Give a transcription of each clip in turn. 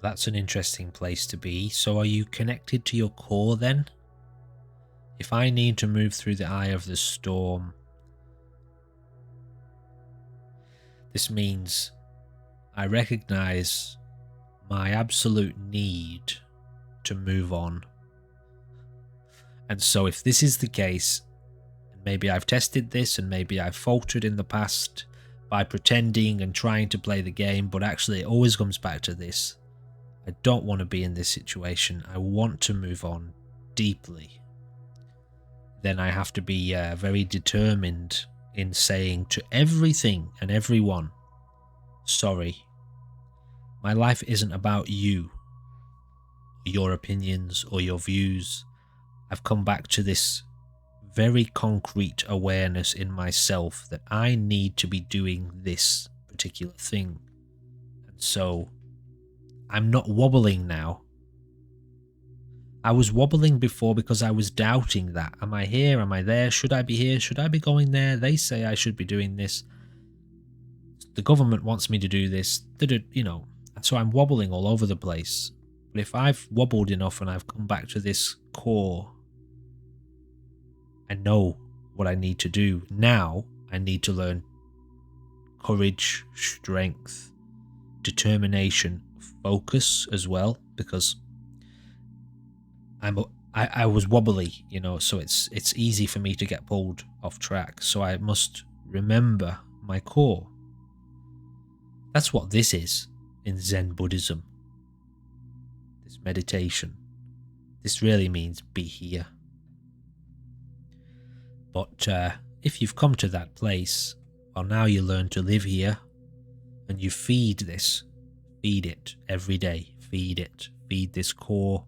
That's an interesting place to be. So are you connected to your core then? If I need to move through the eye of the storm, this means I recognize my absolute need to move on. And so if this is the case, and maybe I've tested this and maybe I've faltered in the past by pretending and trying to play the game, but actually it always comes back to this. I don't want to be in this situation. I want to move on deeply. Then I have to be very determined in saying to everything and everyone, sorry, my life isn't about you, your opinions or your views. I've come back to this very concrete awareness in myself that I need to be doing this particular thing. And so I'm not wobbling now. I was wobbling before because I was doubting that. Am I here? Am I there? Should I be here? Should I be going there? They say I should be doing this. The government wants me to do this. You know, so I'm wobbling all over the place. But if I've wobbled enough and I've come back to this core, I know what I need to do. Now I need to learn courage, strength, determination, focus as well, because I was wobbly, you know, so it's easy for me to get pulled off track. So I must remember my core. That's what this is in Zen Buddhism. This meditation. This really means be here. But if you've come to that place, well, now you learn to live here, and you feed this. Feed it every day. Feed it. Feed this core.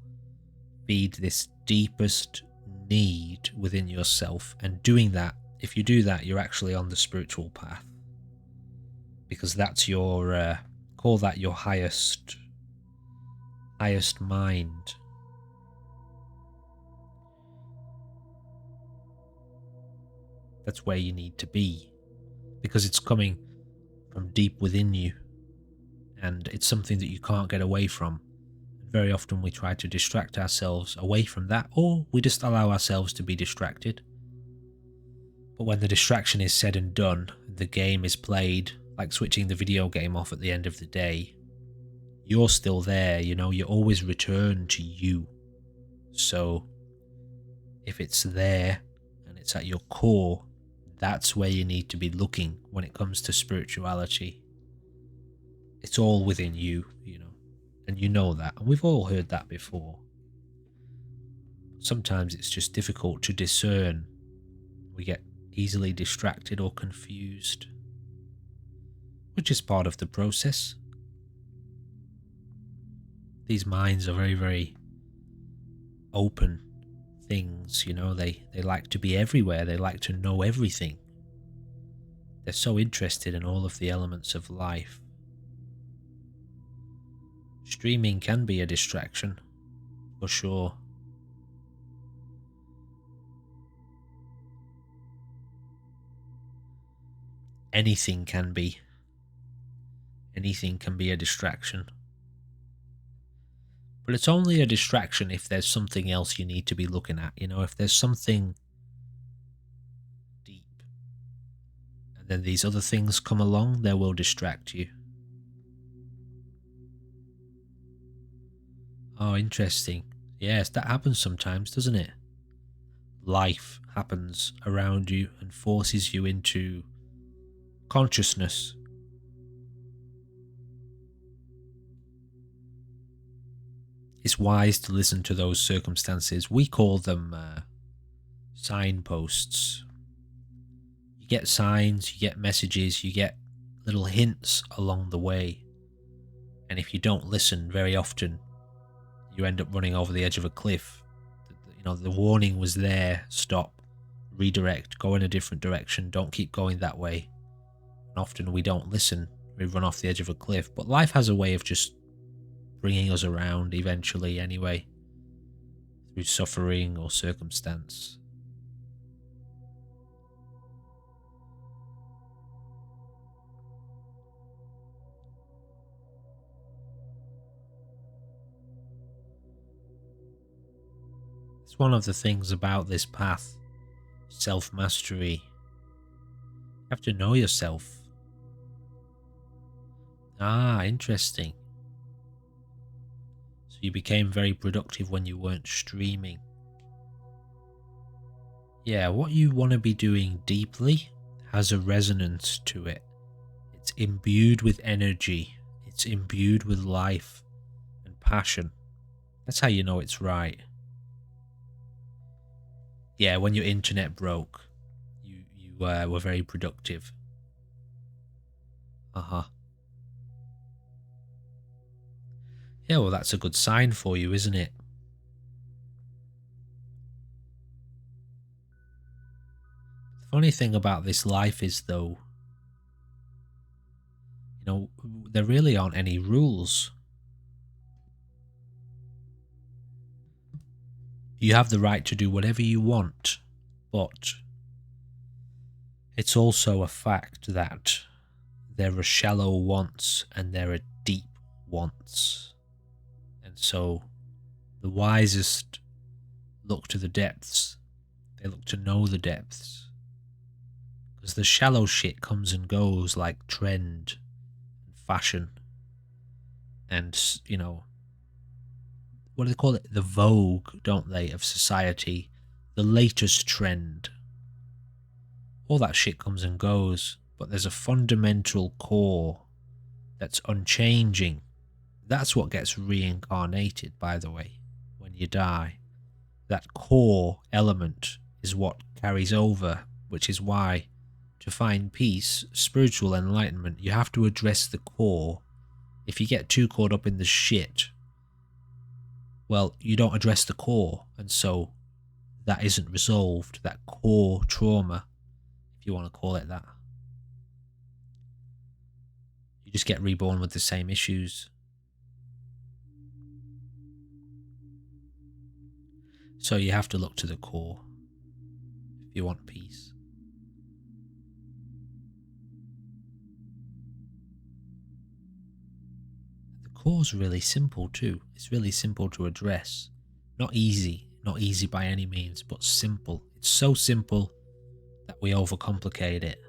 Feed this deepest need within yourself. And doing that, if you do that, you're actually on the spiritual path. Because that's your, call that your highest mind. That's where you need to be. Because it's coming from deep within you. And it's something that you can't get away from. Very often we try to distract ourselves away from that, or we just allow ourselves to be distracted. But when the distraction is said and done, the game is played, like switching the video game off at the end of the day, you're still there, you know, you always return to you. So if it's there and it's at your core, that's where you need to be looking when it comes to spirituality. It's all within you, you know. And you know that, and we've all heard that before. Sometimes it's just difficult to discern. We get easily distracted or confused, which is part of the process. These minds are very, very open things, you know, they like to be everywhere, they like to know everything. They're so interested in all of the elements of life. Streaming can be a distraction, for sure. Anything can be. Anything can be a distraction. But it's only a distraction if there's something else you need to be looking at, you know, if there's something deep. And then these other things come along, they will distract you. Oh, interesting. Yes, that happens sometimes, doesn't it? Life happens around you and forces you into consciousness. It's wise to listen to those circumstances. We call them signposts. You get signs, you get messages, you get little hints along the way. And if you don't listen very often, you end up running over the edge of a cliff. You know, the warning was there, stop, redirect, go in a different direction, don't keep going that way. And often we don't listen, we run off the edge of a cliff. But life has a way of just bringing us around eventually anyway, through suffering or circumstance. It's one of the things about this path, self-mastery. You have to know yourself. Ah, interesting. So you became very productive when you weren't streaming. Yeah, what you want to be doing deeply has a resonance to it. It's imbued with energy. It's imbued with life and passion. That's how you know it's right. Yeah, when your internet broke, you were very productive. Uh-huh. Yeah, well, that's a good sign for you, isn't it? The funny thing about this life is, though, there really aren't any rules. You have the right to do whatever you want, but it's also a fact that there are shallow wants and there are deep wants. And so the wisest look to the depths. They look to know the depths. Because the shallow shit comes and goes like trend and fashion. And, what do they call it? The vogue, don't they, of society. The latest trend. All that shit comes and goes. But there's a fundamental core that's unchanging. That's what gets reincarnated, by the way, when you die. That core element is what carries over, which is why to find peace, spiritual enlightenment, you have to address the core. If you get too caught up in the shit, well, you don't address the core, and so that isn't resolved, that core trauma, if you want to call it that. You just get reborn with the same issues. So you have to look to the core if you want peace. The core's really simple too. It's really simple to address. Not easy by any means, but simple. It's so simple that we overcomplicate it.